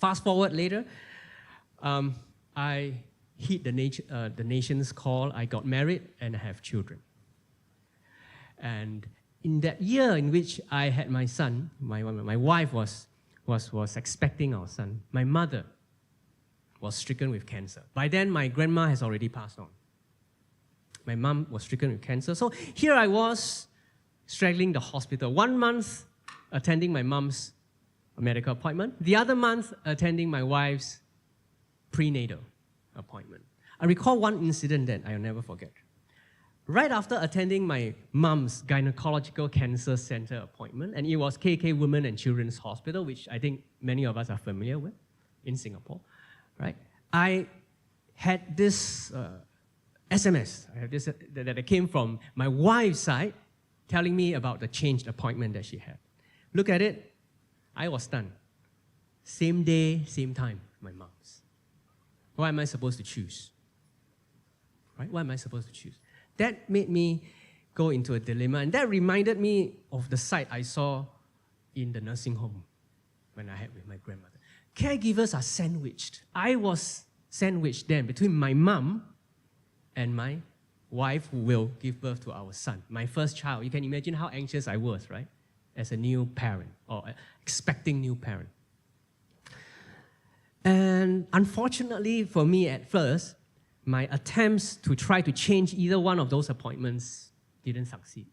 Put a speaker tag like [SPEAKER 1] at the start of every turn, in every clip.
[SPEAKER 1] Fast forward later, I heed the nation's call. I got married and I have children. And in that year in which I had my son, my wife was expecting our son. My mother was stricken with cancer. By then, my grandma has already passed on. My mom was stricken with cancer. So here I was, straddling the hospital. 1 month attending my mom's medical appointment. The other month attending my wife's prenatal appointment. I recall one incident that I'll never forget. Right after attending my mom's gynecological cancer center appointment, and it was KK Women and Children's Hospital, which I think many of us are familiar with in Singapore, right? I had this SMS that came from my wife's side telling me about the changed appointment that she had. Look at it, I was stunned. Same day, same time, my mom's. What am I supposed to choose? Right? What am I supposed to choose? That made me go into a dilemma, and that reminded me of the sight I saw in the nursing home when I had with my grandmother. Caregivers are sandwiched. I was sandwiched then between my mom and my wife who will give birth to our son, my first child. You can imagine how anxious I was, right? As a new parent or expecting new parent. And unfortunately for me at first, my attempts to try to change either one of those appointments didn't succeed.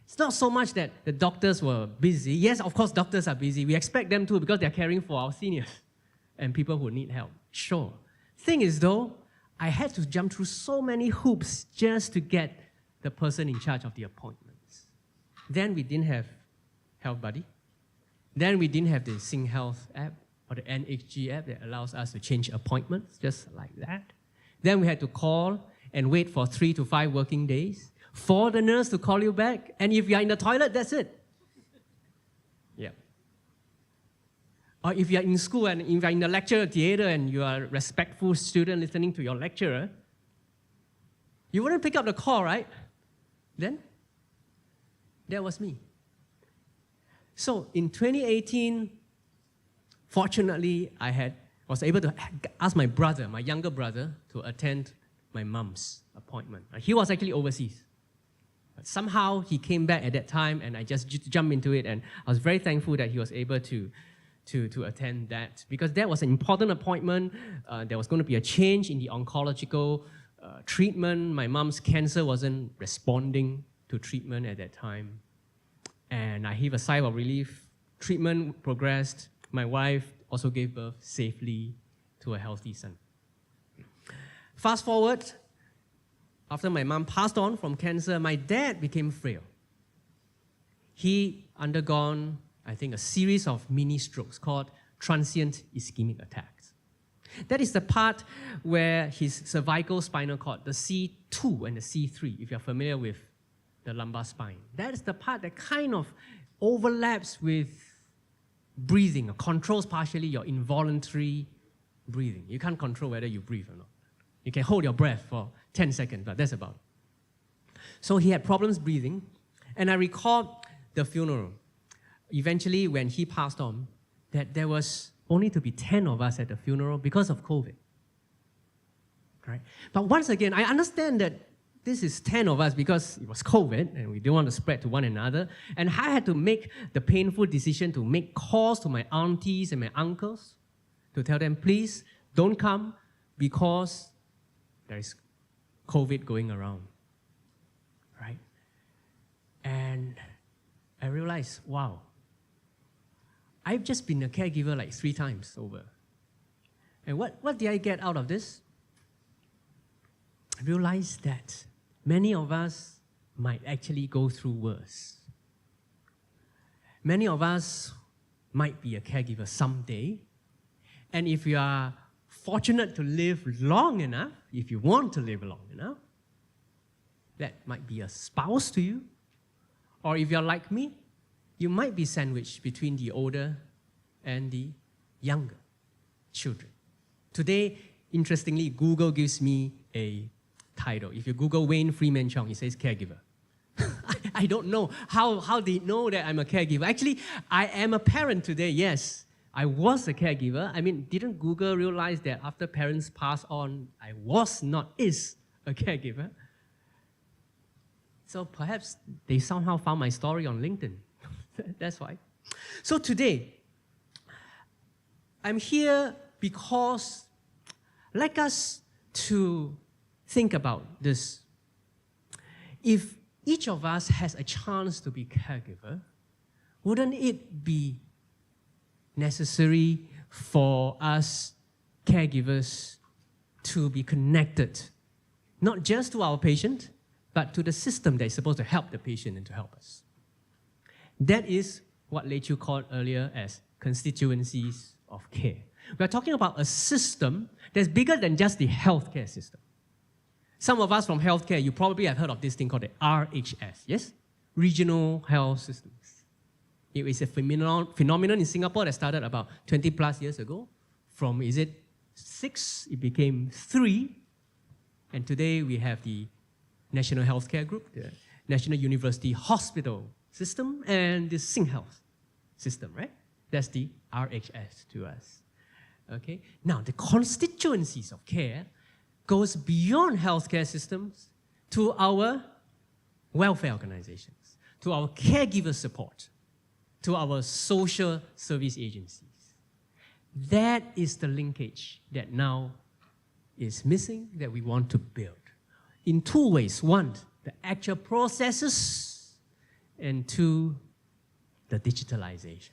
[SPEAKER 1] It's not so much that the doctors were busy. Yes, of course, doctors are busy. We expect them to because they're caring for our seniors and people who need help. Sure. Thing is though, I had to jump through so many hoops just to get the person in charge of the appointments. Then we didn't have Health Buddy. Then we didn't have the Sing Health app or the NHG app that allows us to change appointments just like that. Then we had to call and wait for 3 to 5 working days for the nurse to call you back. And if you're in the toilet, that's it. Yeah. Or if you're in school and if you're in the lecture theater and you are a respectful student listening to your lecturer, you wouldn't pick up the call, right? Then, that was me. So in 2018, fortunately, I was able to ask my brother, my younger brother, to attend my mom's appointment. He was actually overseas. But somehow he came back at that time and I just jumped into it, and I was very thankful that he was able to attend that, because that was an important appointment. There was going to be a change in the oncological treatment. My mom's cancer wasn't responding to treatment at that time. And I heaved a sigh of relief. Treatment progressed. My wife also gave birth safely to a healthy son. Fast forward, after my mom passed on from cancer, my dad became frail. He undergone, I think, a series of mini strokes called transient ischemic attacks. That is the part where his cervical spinal cord, the C2 and the C3, if you're familiar with the lumbar spine, that is the part that kind of overlaps with breathing, or controls partially your involuntary breathing. You can't control whether you breathe or not. You can hold your breath for 10 seconds, but that's about it. So he had problems breathing, and I recall the funeral. Eventually, when he passed on, that there was only to be 10 of us at the funeral because of COVID. Right? But once again, I understand that this is 10 of us because it was COVID and we didn't want to spread to one another. And I had to make the painful decision to make calls to my aunties and my uncles to tell them, please don't come because there is COVID going around. Right? And I realized, wow, I've just been a caregiver like 3 times over. And what did I get out of this? I realized that many of us might actually go through worse. Many of us might be a caregiver someday. And if you are fortunate to live long enough, if you want to live long enough, that might be a spouse to you. Or if you're like me, you might be sandwiched between the older and the younger children. Today, interestingly, Google gives me a title. If you Google Wayne Freeman Chong, it says caregiver. I don't know how they know that I'm a caregiver. Actually, I am a parent today, yes, I was a caregiver. I mean, didn't Google realize that after parents pass on, I was not, is a caregiver? So perhaps they somehow found my story on LinkedIn. That's why. So today, I'm here because I'd like us to think about this. If each of us has a chance to be caregiver, wouldn't it be necessary for us caregivers to be connected, not just to our patient, but to the system that is supposed to help the patient and to help us? That is what Lei Chu called earlier as constituencies of care. We're talking about a system that's bigger than just the healthcare system. Some of us from healthcare, you probably have heard of this thing called the RHS, yes? Regional Health Systems. It is a phenomenon in Singapore that started about 20 plus years ago. From, is it 6, it became 3. And today we have the National Healthcare Group, the National University Hospital System, and the SingHealth system, right? That's the RHS to us. Okay? Now, the constituencies of care goes beyond healthcare systems to our welfare organizations, to our caregiver support, to our social service agencies. That is the linkage that now is missing that we want to build in 2 ways. 1, the actual processes, and 2, the digitalization.